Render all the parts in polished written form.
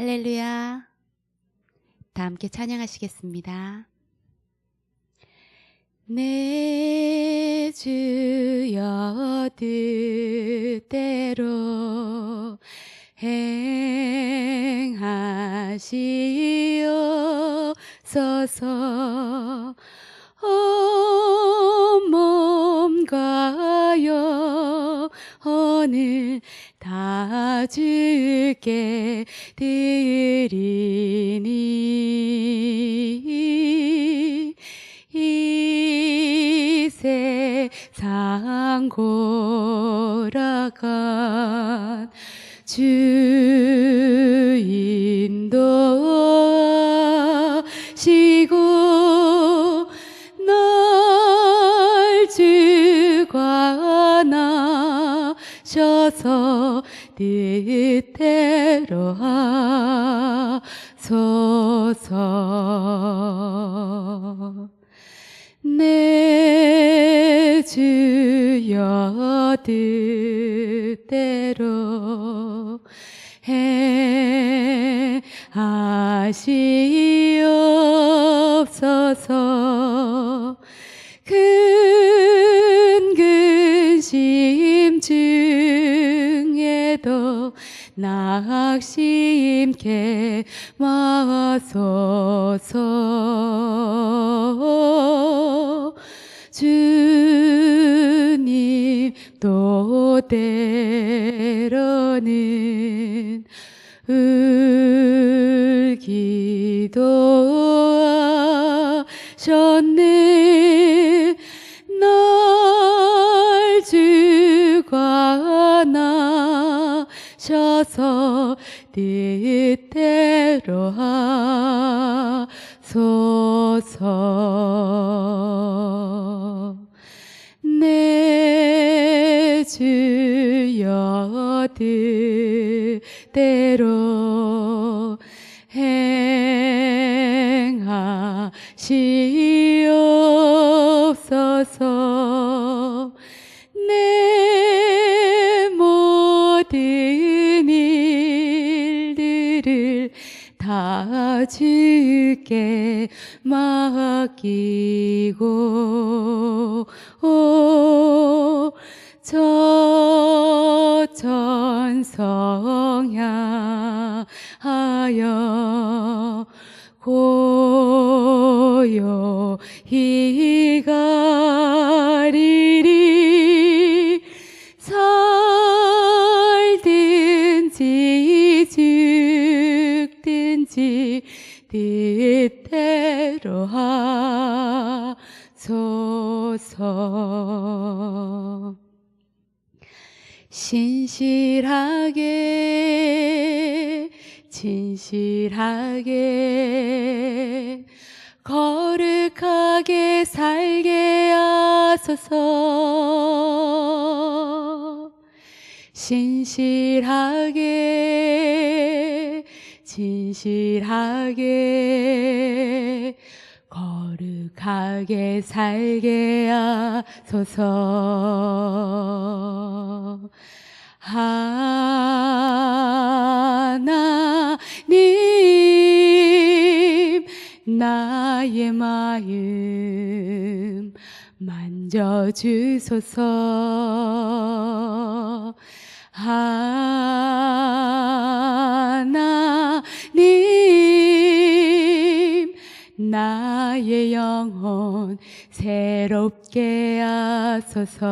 할렐루야. 다 함께 찬양하시겠습니다. 내 주여 뜻대로 행하시옵소서. 몸과 영혼을 다 주께 드리니 이 세상 골아간 주 인도하시고 날 주관하셔서 뜻대로 하소서. 내 주여 뜻대로 행하시옵소서. 큰 근심 중에도 낙심케 마소서. 주님 또 때로는 울기도 하셨네. 날 주관하셔서 뜻대로 하소서. 내 주여 뜻대로 행하시옵소서. 내 모든 일들을 다 주께 맡기고 저 천성 향하여 고요히 가리리. 살든지 죽든지 뜻대로 하소서. 신실하게 진실하게 거룩하게 살게 하소서. 신실하게 진실하게 거룩하게 살게 하소서. 하나님 나의 마음 만져주소서. 하나님 나의 영혼 새롭게 하소서.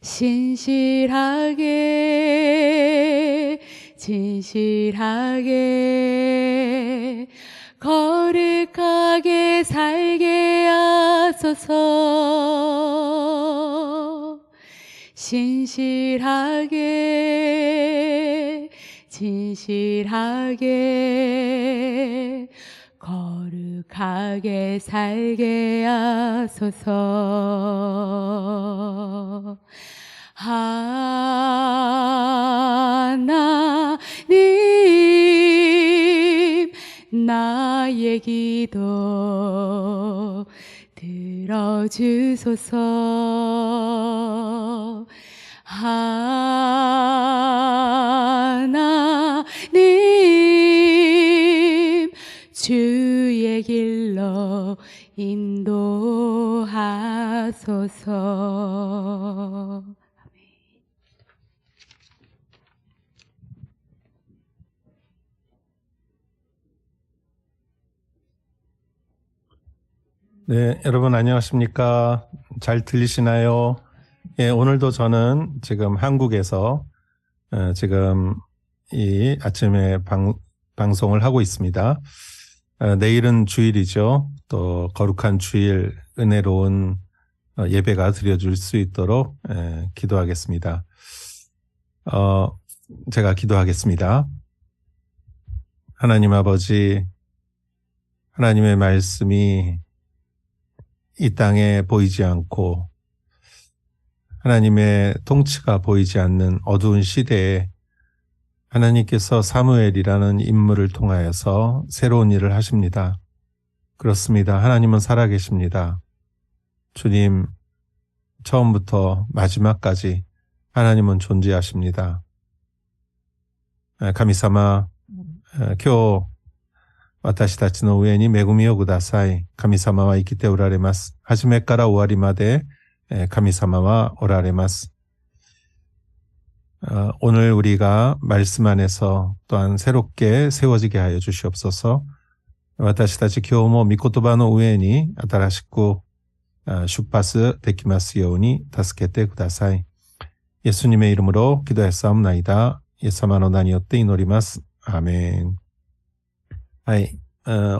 신실하게 진실하게 거룩하게 살게 하소서. 신실하게 진실하게 거룩하게 살게 하소서. 하나님 나의 기도 들어주소서. 하나님 하소서. 네, 여러분 안녕하십니까? 잘 들리시나요? 예, 오늘도 저는 지금 한국에서 지금 이 아침에 방송을 하고 있습니다. 내일은 주일이죠. 또 거룩한 주일 은혜로운 예배가 드려질 수 있도록 기도하겠습니다. 제가 기도하겠습니다. 하나님 아버지, 하나님의 말씀이 이 땅에 보이지 않고 하나님의 통치가 보이지 않는 어두운 시대에 하나님께서 사무엘이라는 인물을 통하여서 새로운 일을 하십니다. 그렇습니다. 하나님은 살아계십니다. 주님, 처음부터 마지막까지 하나님은 존재하십니다. 가미사마, 今日私たちの上に恵みをください。神様は生きておられます。初めから終わりまで神様はおられます。오늘 우리가 말씀 안에서 또한 새롭게 세워지게 하여 주시옵소서. 私たち今日も御言葉の上に新しく出発できますように助けてください。 예수님의 이름으로 기도했사옵나이다. 예수様の名によって祈ります。 아멘.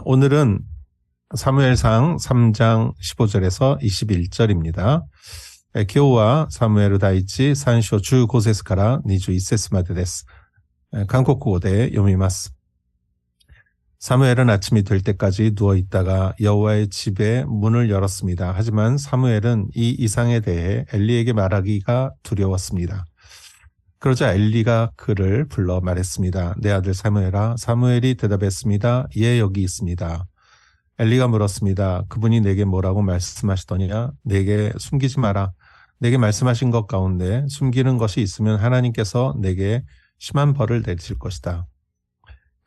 오늘은 사무엘상 3장 15절에서 21절입니다. 今日はサムエル第一3章15節から21節までです。韓国語で読みます。 사무엘은 아침이 될 때까지 누워있다가 여호와의 집에 문을 열었습니다. 하지만 사무엘은 이 이상에 대해 엘리에게 말하기가 두려웠습니다. 그러자 엘리가 그를 불러 말했습니다. 내 아들 사무엘아. 사무엘이 대답했습니다. 예, 여기 있습니다. 엘리가 물었습니다. 그분이 내게 뭐라고 말씀하시더냐? 내게 숨기지 마라. 내게 말씀하신 것 가운데 숨기는 것이 있으면 하나님께서 내게 심한 벌을 내리실 것이다.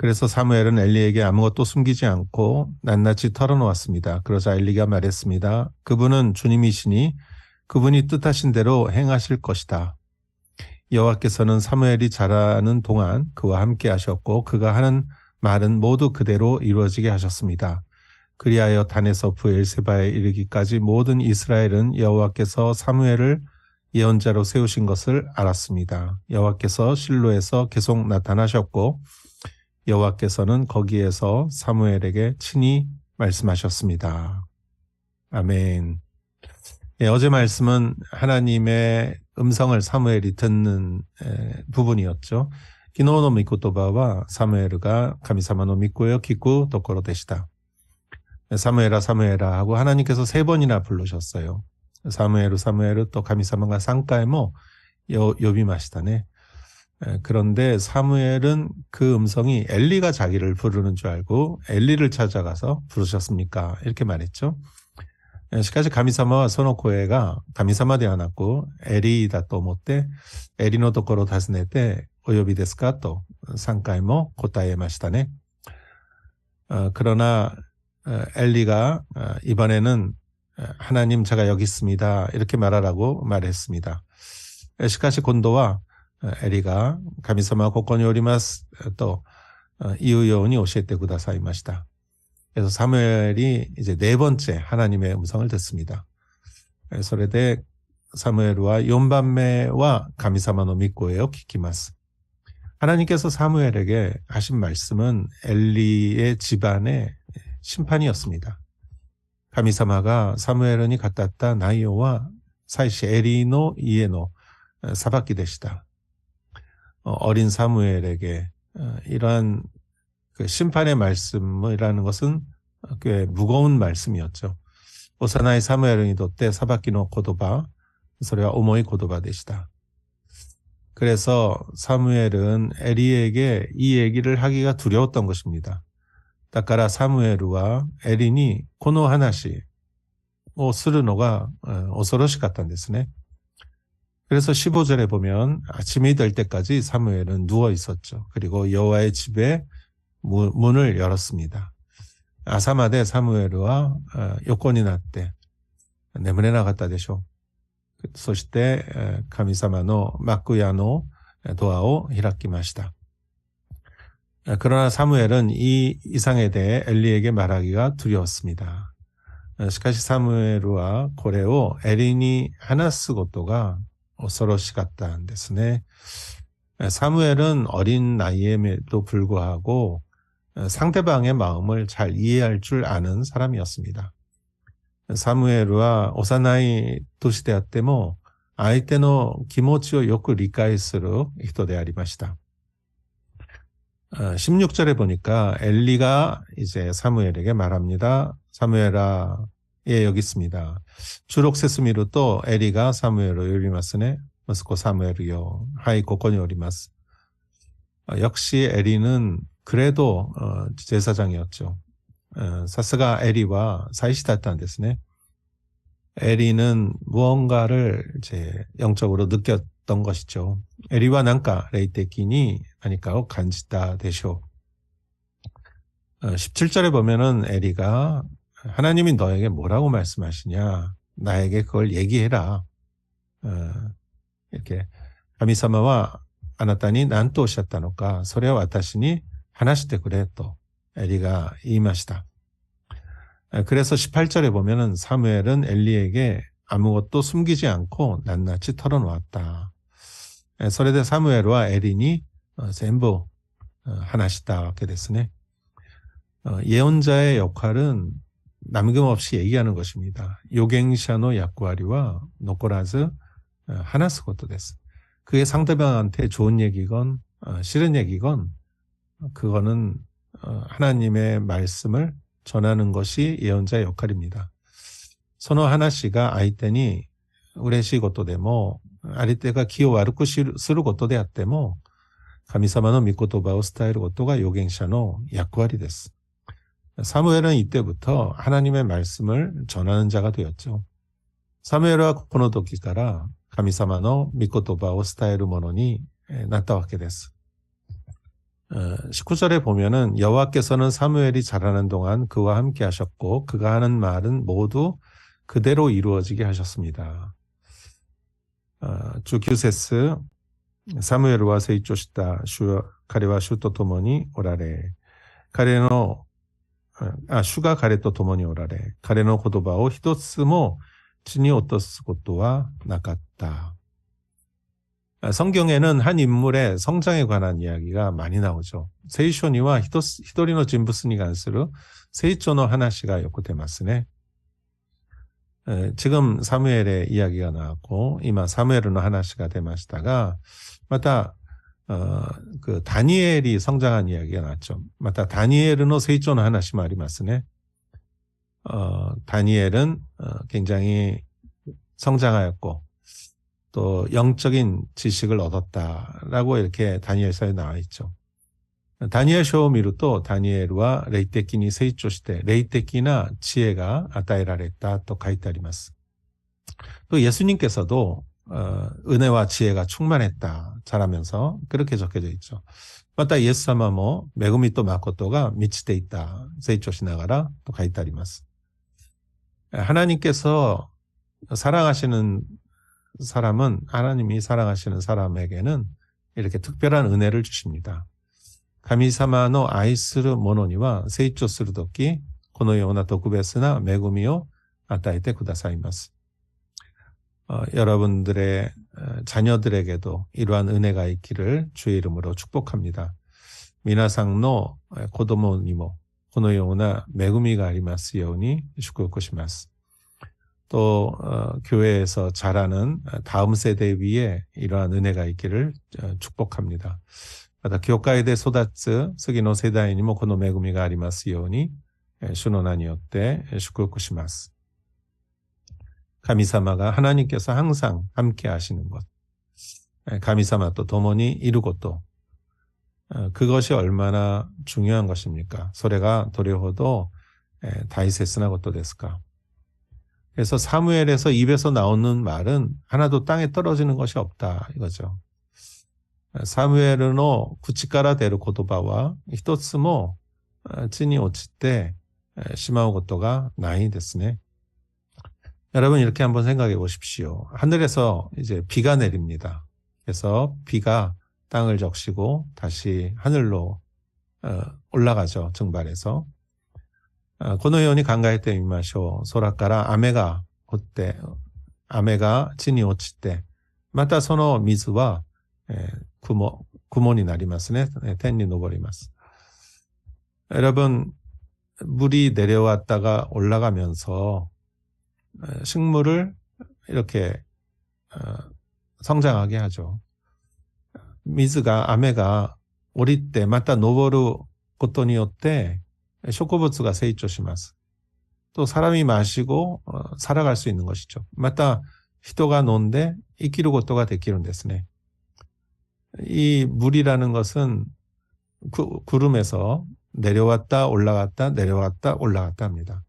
그래서 사무엘은 엘리에게 아무것도 숨기지 않고 낱낱이 털어놓았습니다. 그러자 엘리가 말했습니다. 그분은 주님이시니 그분이 뜻하신 대로 행하실 것이다. 여호와께서는 사무엘이 자라는 동안 그와 함께 하셨고 그가 하는 말은 모두 그대로 이루어지게 하셨습니다. 그리하여 단에서 브엘세바에 이르기까지 모든 이스라엘은 여호와께서 사무엘을 예언자로 세우신 것을 알았습니다. 여호와께서 실로에서 계속 나타나셨고 여호와께서는 거기에서 사무엘에게 친히 말씀하셨습니다. 아멘. 어제 말씀은 하나님의 음성을 사무엘이 듣는 부분이었죠. 기노노 미코토바와 사무엘가 가미사마노 미코요 기쿠 도코로 되시다. 사무엘아 사무엘아 하고 하나님께서 3번이나 부르셨어요. 사무엘우 또 가미사마가 상가에모 요비마시다네. 그런데 사무엘은 그 음성이 엘리가 자기를 부르는 줄 알고 엘리를 찾아가서 부르셨습니까? 이렇게 말했죠. しかし神様はその声が神様ではなくエリだと思ってエリのところを訪ねてお呼びですかと3回も答えましたね。 그러나 엘리가 이번에는 하나님 제가 여기 있습니다. 이렇게 말하라고 말했습니다. しかし今度はエリが神様はここにおりますと言うように教えてくださいました。 그래서 사무엘이 이제 4번째 하나님의 음성을 듣습니다. それで 사무엘과 4番目は 가미사마노 미코에요 키키마스. 하나님께서 사무엘에게 하신 말씀은 엘리의 집안의 심판이었습니다. 가미사마가 사무엘이 갖다 나이오와 사이시 에리노 이에노 사바키 되시다. 어린 사무엘에게 이러한 그 심판의 말씀이라는 것은 꽤 무거운 말씀이었죠. 오사나이 사무엘이 때 사바키노 고도바, 소리가 오모이 고도바 되시다. 그래서 사무엘은 에리에게 이 얘기를 하기가 두려웠던 것입니다. 다카라 사무엘과 에리니 고노 하나시 오 스르노가 오소로시 같단 데스네. 그래서 15절에 보면 아침이 될 때까지 사무엘은 누워 있었죠. 그리고 여호와의 집에 문을 열었습니다. 아사마데 사무엘과 요건이 났대. 眠れなかったでしょう。そして、神様の幕屋のドアを開きました。그러나 사무엘은 이 이상에 대해 엘리에게 말하기가 두려웠습니다. しかしサムエルはこれをエリに話すことが恐ろしかったんですね。사무엘은 어린 나이임에도 불구하고 상대방의 마음을 잘 이해할 줄 아는 사람이었습니다. サムエルは幼い年であっても相手の気持ちをよく理解する人でありました。16절에 보니까 엘리가 이제 사무엘에게 말합니다. 사무엘아, 예, 여기 있습니다. 주록세스미로 또 엘리가 사무엘을 요리마스네, 모스코 사무엘이요. 하이 고코니 오리마스. 역시 엘리는 그래도 제사장이었죠. 사스가 엘리와 사이시다탄 데스네. 엘리는 무언가를 이제 영적으로 느꼈던 것이죠. 엘리와 난가 레이테키니 하니까 간지다 되쇼. 17절에 보면은 엘리가 하나님이 너에게 뭐라고 말씀하시냐, 나에게 그걸 얘기해라. 이렇게 가미사마와 아나타니 난또 오셨다노까 소리와 와타시니 하나시테 그래 또 엘리가 이마시다. 그래서 18절에 보면은 사무엘은 엘리에게 아무것도 숨기지 않고 낱낱이 털어놓았다. それで 사무엘과 엘리니 전부 하나시다 이렇게 됐으네. 예언자의 역할은 남김없이 얘기하는 것입니다. 요갱샤노 야쿠아리와 노코라즈 하나스 것도 됐어. 그게 상대방한테 좋은 얘기건 싫은 얘기건 그거는 하나님의 말씀을 전하는 것이 예언자의 역할입니다. 선호 하나씨가 아이때니 우레시 것도 되모 아리때가 기호 와르쿠 스루 것도 되었대모 가미사마노 미코토바오 스타일 것도가 요갱샤노 야쿠아리 됐어. 사무엘은 이때부터 하나님의 말씀을 전하는 자가 되었죠. 사무엘과 코노도키가라 가미사마노 미코토바오 스타일 모노니 나타왔게 됐어. 19절에 보면은 여호와께서는 사무엘이 자라는 동안 그와 함께 하셨고 그가 하는 말은 모두 그대로 이루어지게 하셨습니다. 주 규세스 사무엘과 세이조시다 가레와 슈토 도모니 오라레 가레노 슈가 가레토 도모니 오라레 가레노 고도바오 히토스모 진이 오토스 고토와 나갔다. 성경에는 한 인물의 성장에 관한 이야기가 많이 나오죠. 세이쇼니와 히도리노 진부스니 간스르 세이초노 하나시가 요코테마스네. 지금 사무엘의 이야기가 나왔고 이마 사무엘은 하나시가 되마시다가 마다 그 다니엘이 성장한 이야기가 나왔죠. 마다 다니엘은 세이초노 하나시 말이 맞으네. 다니엘은 굉장히 성장하였고 또 영적인 지식을 얻었다라고 이렇게 다니엘서에 나와 있죠. 다니엘 쇼미루 또 다니엘과 레이테키니 세이초시테 레이테키나 지혜가 아타에라레타 또 가이타리마스. 또 예수님께서도 은혜와 지혜가 충만했다 잘하면서 그렇게 적혀져 있죠. 맞다 예수사마모 메구미 또 마코토가 미치테 있다 세이초시나가라 또 가이타리마스. 하나님께서 사랑하시는 사람은 하나님이 사랑하시는 사람에게는 이렇게 특별한 은혜를 주십니다. 가미사마노 아이스르 모노니와 세이초스르 도끼 고노요나 도쿠베스나 메구미오 아타이테 쿠다사이마스. 여러분들의 자녀들에게도 이러한 은혜가 있기를 주의 이름으로 축복합니다. 미나상노 고도모니모 고노요나 메구미가 아리마스 요니 슈쿠쿠시마스. 또 교회에서 자라는 다음 세대 위에 이러한 은혜가 있기를 축복합니다.また教会で育つ次の世代にもこの恵みがありますように主の名によって祝福します。神様が하나님께서 항상 함께 하시는 것,神様또共にいること, 그것이 얼마나 중요한 것입니까? それがどれほど大切なことですか? 그래서 사무엘에서 입에서 나오는 말은 하나도 땅에 떨어지는 것이 없다 이거죠. 사무엘은 구치카라 데르 고도바와 히토츠모 찐이 오치때 시마오 고토가 나이 됐으네. 여러분 이렇게 한번 생각해 보십시오. 하늘에서 이제 비가 내립니다. 그래서 비가 땅을 적시고 다시 하늘로 올라가죠. 증발해서. このように考えてみましょう。空から雨が降って、雨が地に落ちて、またその水は、雲になりますね。天に昇ります. 여러분, 물이 내려왔다가 올라가면서 식물을 이렇게 성장하게 하죠. 미즈가, 아메가 오릴 때, 마타 노보루ことによって植物が成長します. 또 사람이 마시고 살아갈 수 있는 것이죠. 마타 히토가 논데 이키루 고토가 되기는 데스네. 이 물이라는 것은 구름에서 내려왔다 올라갔다 내려왔다 올라갔다 합니다.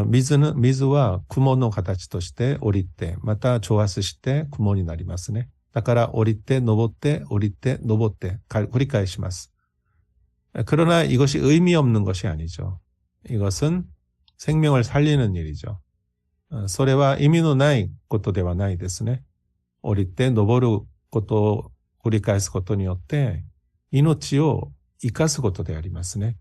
미즈와 구모노形として降りてまた蒸発して雲になりますね。だから降りて登って降りて登って繰り返します. 그러나 이것이 의미 없는 것이 아니죠. 이것은 생명을 살리는 일이죠. それは意味のないことではないですね。降りて登ることを繰り返すことによって命を生かすことでありますね.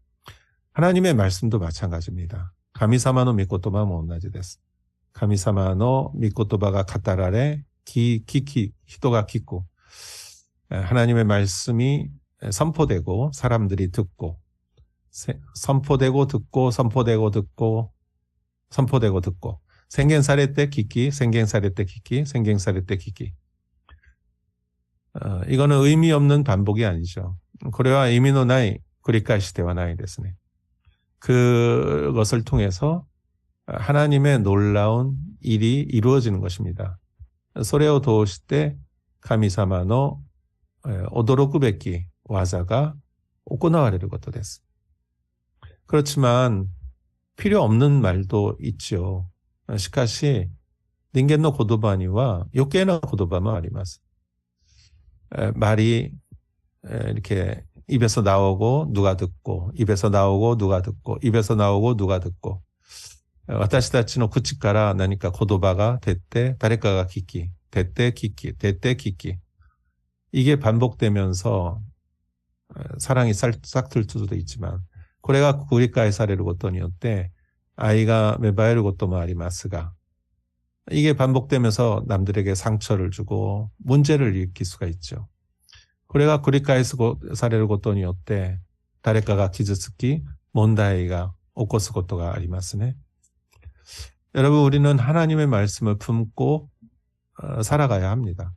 하나님의 말씀도 마찬가지입니다. 가미사마의 미코토바도 同じです. 가미사마의 미코토바가語られ, 히토가 듣고, 하나님의 말씀이 선포되고 사람들이 듣고, 선포되고 듣고, 선포되고 듣고, 선포되고 듣고, 생겐사레 때 듣기, 생겐사레 때 듣기, 생겐사레 때 듣기. 이거는 의미 없는 반복이 아니죠. これは意味のない繰り返しではないですね. 그것을 통해서 하나님의 놀라운 일이 이루어지는 것입니다. それを通して神様の驚くべき技が行われることです. 그렇지만 필요 없는 말도 있죠. しかし人間の言葉には余計な言葉もあります. 말이 이렇게 입에서 나오고 누가 듣고 입에서 나오고 누가 듣고 입에서 나오고 누가 듣고 私たちの口から何か言葉が出て誰かが聞き出て聞き出て聞き 이게 반복되면서 사랑이 싹틀 수도 있지만 これが繰り返されることによって愛が芽生えることもありますが 이게 반복되면서 남들에게 상처를 주고 문제를 일으킬 수가 있죠. これが繰り返されることによって誰かが傷つき問題が起こすことがありますね. 여러분 우리는 하나님의 말씀을 품고 살아가야 합니다.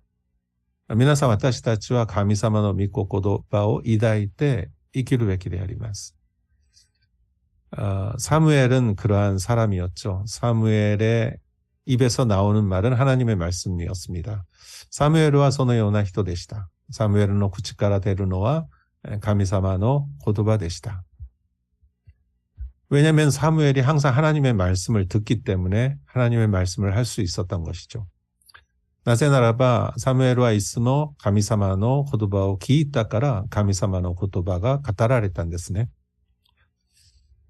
皆さん私たちは神様の御言葉を抱いて生きるべきであります. 사무엘은 그러한 사람이었죠. 사무엘의 입에서 나오는 말은 하나님의 말씀이었습니다. 사무엘은 そのような人でした. 사무엘의 口から出るのは神様の言葉でした. 왜냐하면 사무엘이 항상 하나님의 말씀을 듣기 때문에 하나님의 말씀을 할 수 있었던 것이죠. なぜならばサムエルはいつも神様の言葉を聞いたから神様の言葉が語られたんですね.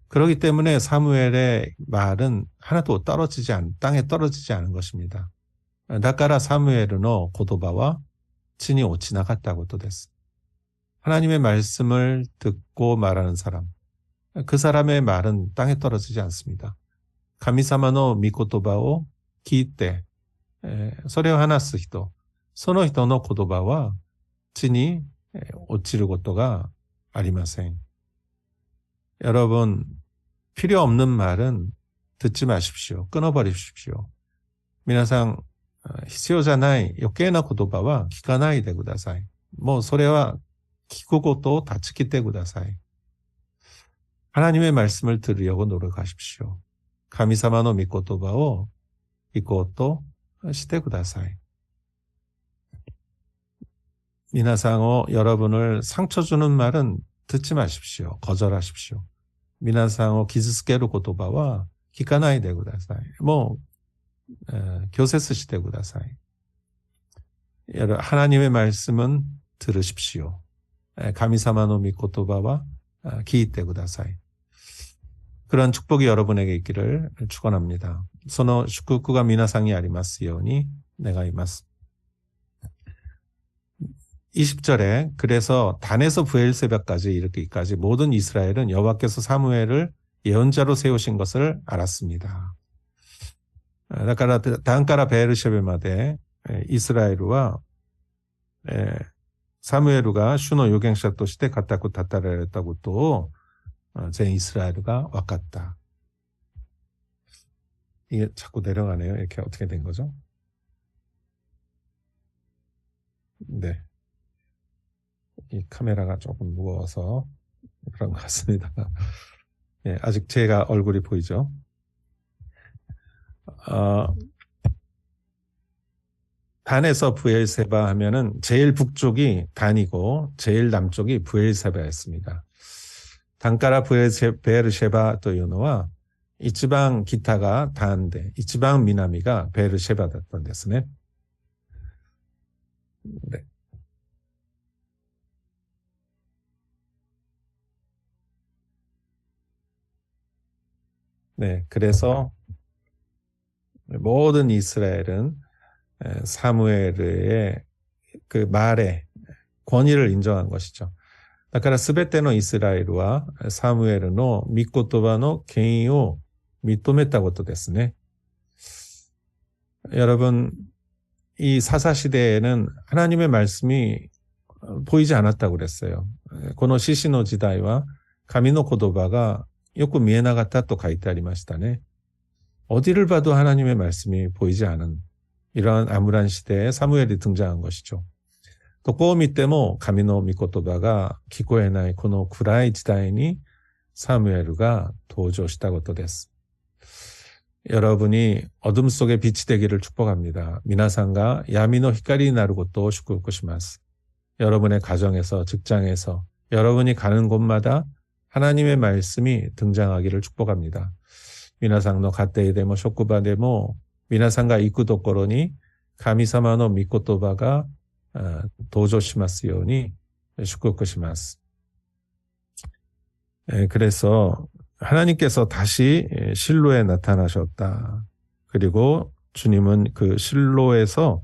그렇기 때문에 사무엘의 말은 하나도 땅에 떨어지지 않은 것입니다. だからサムエルの言葉は地に落ちなかったことです. 하나님의 말씀을 듣고 말하는 사람, 그 사람의 말은 땅에 떨어지지 않습니다. 神様の御言葉を聞いてそれを話す人、その人の言葉は地に落ちることがありません. 여러분, 필요 없는 말은 듣지 마십시오. 끊어버리십시오. 皆さん、必要じゃない余計な言葉は聞かないでください. もうそれは聞くことを断ち切ってください. 하나님의 말씀을 들으려고 노력하십시오. 神様の御言葉を聞こうとしてください. 皆さんを 여러분을 상처 주는 말은 듣지 마십시오. 거절하십시오. 皆さんを傷つける言葉は聞かないでください. もう拒絶してください. 하나님의 말씀은 들으십시오. 神様の御言葉は聞いてください. 그런 축복이 여러분에게 있기를 축원합니다. その祝福が皆さんにありますように願います. 20절에 그래서 단에서 브엘세바까지 이르기까지 모든 이스라엘은 여호와께서 사무엘을 예언자로 세우신 것을 알았습니다. だから단からベエルシェベまでイスラエルはサムエルが主の預言者として固く立たれたことを全イスラエルが分かった. 이게 자꾸 내려가네요. 이렇게 어떻게 된 거죠? 네. 이 카메라가 조금 무거워서 그런 것 같습니다. 예, 아직 제가 얼굴이 보이죠? 단에서 브엘세바 하면은 제일 북쪽이 단이고 제일 남쪽이 브엘세바였습니다. 단가라 베르쉐바 というのは一番北が단で一番南がベルシェバだったんですね。네. 네, 그래서 모든 이스라엘은 사무엘의 그 말에 권위를 인정한 것이죠. だからすべてのイスラエルはサムエルの御言葉の権威を認めたことですね. 여러분, 이 사사시대에는 하나님의 말씀이 보이지 않았다고 그랬어요. この獅子の時代は神の言葉がよく見えなかったと書いてありましたね. 어디를 봐도 하나님의 말씀이 보이지 않은 이러한 암울한 시대에 사무엘이 등장한 것이죠. どこを見ても神の御言葉が聞こえないこの暗い時代にサムエルが登場したことです. 여러분이 어둠 속에 빛이 되기를 축복합니다. 皆さんが闇の光になることを祝福します. 여러분의 가정에서, 직장에서, 여러분이 가는 곳마다 하나님의 말씀이 등장하기를 축복합니다. 皆さんの家庭でも職場でも皆さんが行くところに神様の御言葉が登場しますように祝福します. 그래서 하나님께서 다시 실로에 나타나셨다. 그리고 주님은 그 실로에서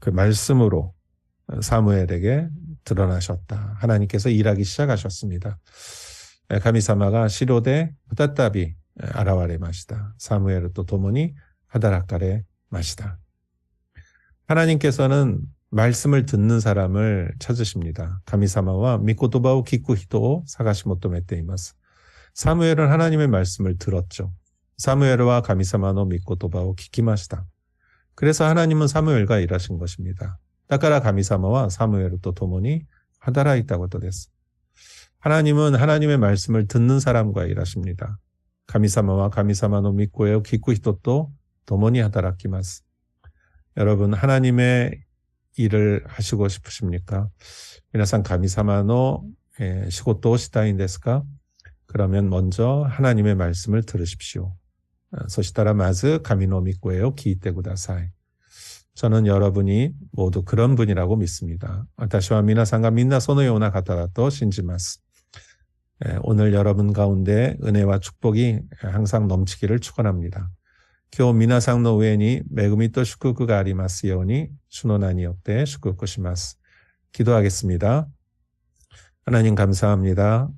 그 말씀으로 사무엘에게 드러나셨다. 하나님께서 일하기 시작하셨습니다. 神様がシロで再び現れました. 사무엘と共に働かれました. 하나님께서는 말씀을 듣는 사람을 찾으십니다. 神様は御言葉を聞く人を探し求めています. 사무엘은 하나님의 말씀을 들었죠. 사무엘과 神様の御言葉を聞きました. 그래서 하나님은 사무엘과 일하신 것입니다. だから神様はサムエルと共に働いたことです. 하나님은 하나님의 말씀을 듣는 사람과 일하십니다. 神様は神様の御声を聞く人と共に働きます. 여러분, 하나님의 일을 하시고 싶으십니까? 皆さん神様の仕事をしたいんですか? 그러면 먼저 하나님의 말씀을 들으십시오. そしたらまず神の御声を聞いてください. 저는 여러분이 모두 그런 분이라고 믿습니다. 私は皆さんがみんなそのような方だと信じます. 오늘 여러분 가운데 은혜와 축복이 항상 넘치기를 축원합니다. 今日皆さんの上に恵みと祝福がありますように主の名によって祝福します. 기도하겠습니다. 하나님 감사합니다.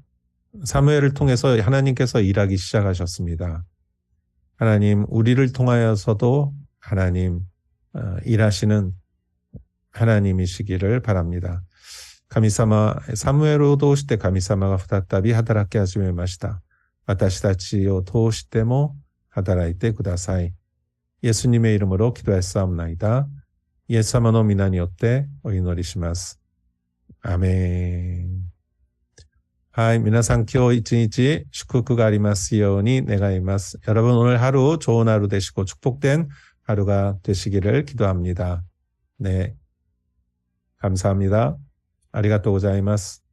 사무엘을 통해서 하나님께서 일하기 시작하셨습니다. 하나님, 우리를 통하여서도 하나님 일하시는 하나님이시기를 바랍니다. 神様、サムエルを通して神様が再び働き始めました。私たちを通しても働いてください. 예수님의 이름으로 기도했사옵나이다. 예수様の皆によってお祈りします. 아멘. はい、皆さん今日一日祝福がありますように願います. 여러분 오늘 하루 좋은 하루 되시고 축복된 하루가 되시기를 기도합니다. 네, 감사합니다. ありがとうございます.